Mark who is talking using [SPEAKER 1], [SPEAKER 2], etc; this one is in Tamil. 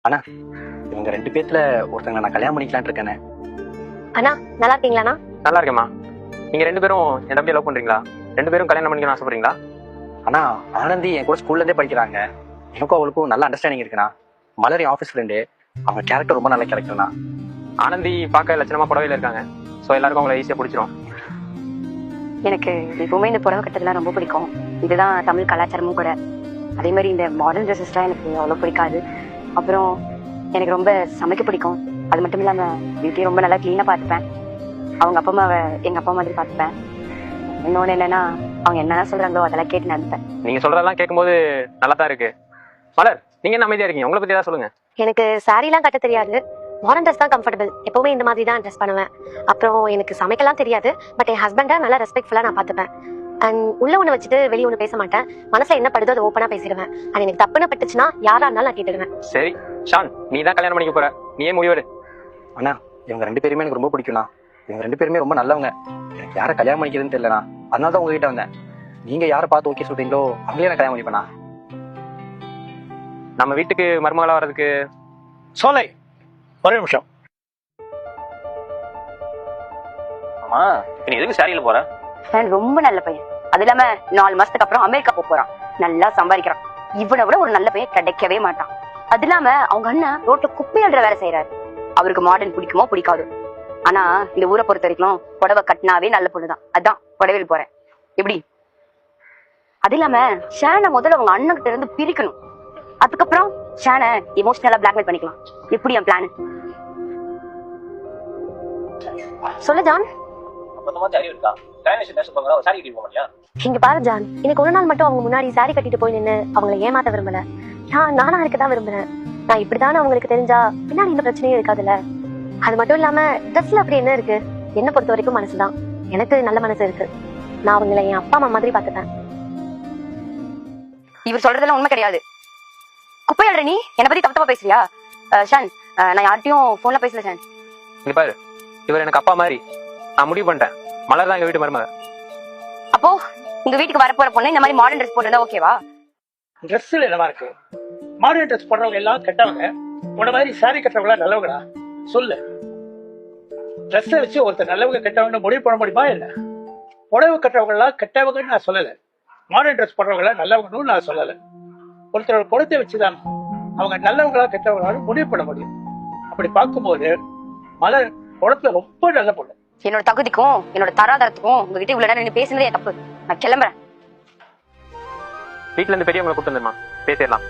[SPEAKER 1] அண்ணா, இவங்க 2 பேத்துல ஒருத்தங்க நான் கல்யாணம் பண்ணிக்கலான்னு இருக்கேனே.
[SPEAKER 2] அண்ணா நல்லா இருக்கீங்களாண்ணா?
[SPEAKER 3] நல்லா இருக்கேம்மா. நீங்க 2 பேரும் என் தம்பியை லவ் பண்றீங்களா? 2 பேரும் கல்யாணம் பண்ணிக்கணும்னு ஆசைப்படுறீங்களா?
[SPEAKER 1] அண்ணா, ஆனந்தி என் கூட ஸ்கூல்ல இருந்தே படிக்கிறாங்க. எனக்கும் அவளுக்கும் நல்ல அண்டர்ஸ்டாண்டிங் இருக்குண்ணா. மலர் என் ஆஃபீஸ் ஃப்ரெண்டு. அவங்க கேரக்டர் ரொம்ப நல்ல கேரக்டர்ண்ணா.
[SPEAKER 3] ஆனந்தி பார்க்க லட்சணமா புடவையில இருக்காங்க. ஸோ எல்லாருக்கும் அவங்களை ஈஸியாக பிடிச்சிரும்.
[SPEAKER 2] எனக்கு எப்பவுமே இந்த புடவை கட்டதெல்லாம் ரொம்ப பிடிக்கும். இதுதான் தமிழ் கலாச்சாரமும் கூட. அதே மாதிரி இந்த மாடர்ன் ட்ரெஸ்ஸஸ்லாம் எனக்கு அவ்வளோ பிடிக்காது. அப்புறம் எனக்கு ரொம்ப சமைக்க பிடிக்கும். அது மட்டும் இல்லாமல் வீட்டையும் ரொம்ப நல்லா க்ளீனாக பார்த்துப்பேன். அவங்க அப்பா அம்மாவை எங்கள் அப்பா மாதிரி பார்த்துப்பேன். இன்னொன்று என்னன்னா, அவங்க என்ன சொல்கிறாங்களோ அதெல்லாம் கேட்டு நடந்துப்பேன்.
[SPEAKER 3] நீங்க சொல்றதெல்லாம் கேட்கும்போது நல்லா தான் இருக்கு. மலர், நீங்க என்ன அமைதியா இருக்கீங்க? உங்களை பத்தி ஏதாவது சொல்லுங்க.
[SPEAKER 2] எனக்கு சாரீலாம் கட்ட தெரியாது. மாடர்ன் ட்ரெஸ் தான் கம்ஃபர்டபுள். எப்பவுமே இந்த மாதிரி தான் ட்ரெஸ் பண்ணுவேன். அப்புறம் எனக்கு சமைக்கலாம் தெரியாது. பட் என் ஹஸ்பண்டை நல்லா ரெஸ்பெக்ட்ஃபுல்லாக நான் பார்த்துப்பேன். அண்ட் உள்ள ஒன்று வச்சுட்டு வெளியே ஒன்று பேச மாட்டேன். மனசுல என்ன படுதோ அதை ஓப்பனாக பேசிடுவேன். அண்ட் எனக்கு தப்புன்னு பட்டுச்சுன்னா யாரா இருந்தாலும் நான் கேட்டுடுவேன்.
[SPEAKER 3] சரி ஷான், நீ தான் கல்யாணம் பண்ணிக்க போற. நீயே முடிவெடு.
[SPEAKER 1] அண்ணா, இவங்க 2 பேருமே எனக்கு ரொம்ப பிடிக்கும்ண்ணா. இவங்க 2 பேருமே ரொம்ப நல்லவங்க. எனக்கு யாரை கல்யாணம் பண்ணிக்கிறதுன்னு தெரியலண்ணா. அதனால தான் உங்ககிட்ட வந்தேன். நீங்க யாரை பார்த்து ஓகே சொல்றீங்களோ அவங்களே நான் கல்யாணம் பண்ணிப்பேண்ணா.
[SPEAKER 3] நம்ம வீட்டுக்கு மருமகளா வர்றதுக்கு
[SPEAKER 4] சோலை ஒரே நிமிஷம்.
[SPEAKER 3] ஆமா, நீ எதுக்கு சாரியில போற?
[SPEAKER 2] ரொம்ப நல்ல பையன். அது இல்லாம 4 மாசத்துக்கு அப்புறம் அமெரிக்கா போறான். நல்லா சம்பாதிக்கிறான். இவனை விட ஒரு நல்ல பையன் கிடைக்கவே மாட்டான். அது இல்லாம அவங்க அண்ணன் ரோட்ல குப்பை அள்ளுற வேலை செய்யறாரு. அவருக்கு மாடர்ன் பிடிக்குமோ பிடிக்காது. ஆனா இந்த ஊரை பொறுத்த வரைக்கும் புடவை கட்டினாவே நல்ல பொண்ணுதான். அதான் புடவையில் போறேன். எப்படி? அது இல்லாம ஷானை முதல்ல அவங்க அண்ணன் கிட்ட இருந்து பிரிக்கணும். அதுக்கப்புறம் ஷானை எமோஷனலா பிளாக்மெயில் பண்ணிக்கலாம். எப்படி என் பிளான்? சொல்லு ஜான். இங்க பாரு ஜான், எனக்கு ஒரு நாள் மட்டும் அவங்க முன்னாடி சாரி கட்டிட்டு போய் நின்று அவங்களை ஏமாத்த விரும்பல. நானா இருக்கதான் விரும்புறேன். நான் இப்படிதானே அவங்களுக்கு தெரிஞ்சா பின்னாடி இந்த பிரச்சனையும் இருக்காதுல்ல. அது மட்டும் இல்லாம ட்ரெஸ்ல அப்படி என்ன இருக்கு? என்ன பொறுத்த வரைக்கும் மனசுதான். எனக்கு நல்ல மனசு இருக்கு. நான் அவங்களை என் அப்பா அம்மா மாதிரி பாத்துப்பேன். இவர் சொல்றதெல்லாம் உண்மை கிடையாது. குப்பையாடுற நீ என்னை பத்தி தப்பு தப்பா பேசுறியா? ஷான், நான் யார்கிட்டயும் போன்ல பேசல ஷான்.
[SPEAKER 3] இங்க பாரு, இவர் எனக்கு அப்பா மாதிரி. நான் முடிவு பண்ணிட்டேன். மலர் தான் எங்க வீட்டு மருமக.
[SPEAKER 2] அப்போ உங்க வீட்டுக்கு வரப்போற பொண்ணு இந்த மாதிரி மாடர்ன் ட்ரெஸ் போட்டுருந்தா ஓகேவா?
[SPEAKER 4] ட்ரெஸ்ல என்னவா இருக்கு? மாடர்ன் ட்ரெஸ் போடுறவங்க எல்லாம் கெட்டவங்க. உன மாதிரி சாரி கட்டுறவங்களா நல்லவங்களா? சொல்லு. ட்ரெஸ்ஸை வச்சு ஒருத்தர் நல்லவங்க கெட்டவங்க முடிவு பண்ண முடியுமா என்ன? புடவை கட்டுறவங்க எல்லாம் கெட்டவங்கன்னு நான் சொல்லலை. மாடர்ன் ட்ரெஸ் போடுறவங்க எல்லாம் நல்லவங்கன்னு நான் சொல்லலை. ஒருத்தரோட குணத்தை வச்சுதான் அவங்க நல்லவங்களா கெட்டவங்களாலும் முடிவு பண்ண முடியும். அப்படி பார்க்கும்போது மலர் குணத்துல ரொம்ப நல்ல பொண்ணு.
[SPEAKER 2] என்னோட தகுதிக்கும் என்னோட தராதரத்துக்கும் உங்ககிட்ட இவ்வளவு நேரம் பேசுனதே தப்பு. நான் கிளம்புறேன்.
[SPEAKER 3] வீட்டுல இருந்து பெரியவங்களை கூட்டு வந்துருமா, பேசிடலாம்.